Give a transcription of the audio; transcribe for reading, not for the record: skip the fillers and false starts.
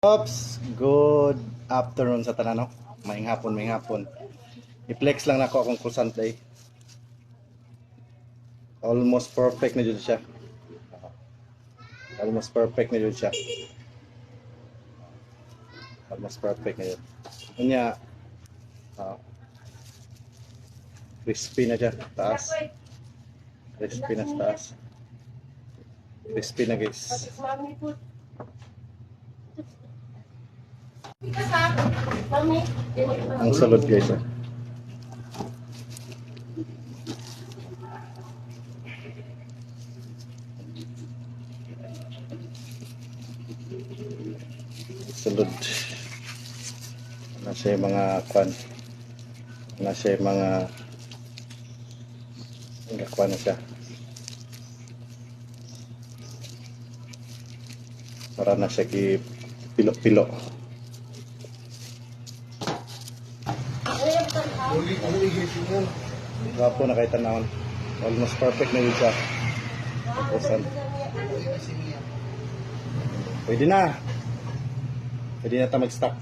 Ops, good afternoon sa tanan, no? Maing hapon. I-flex lang nako akong croissant day. Almost perfect na jud siya. Almost perfect na jud siya. Almost perfect na jud. Unya, crispy na siya, taas. Crispy na sa taas. Crispy na, guys. Ang salad, guys. Salad. Nasa mga kwan. Nasa mga kwan na siya. Para na siya ki pilo-pilo. Gapo na kay tanawon. Almost perfect na yun siya. Pwede na. Pwede na ta mag-stop.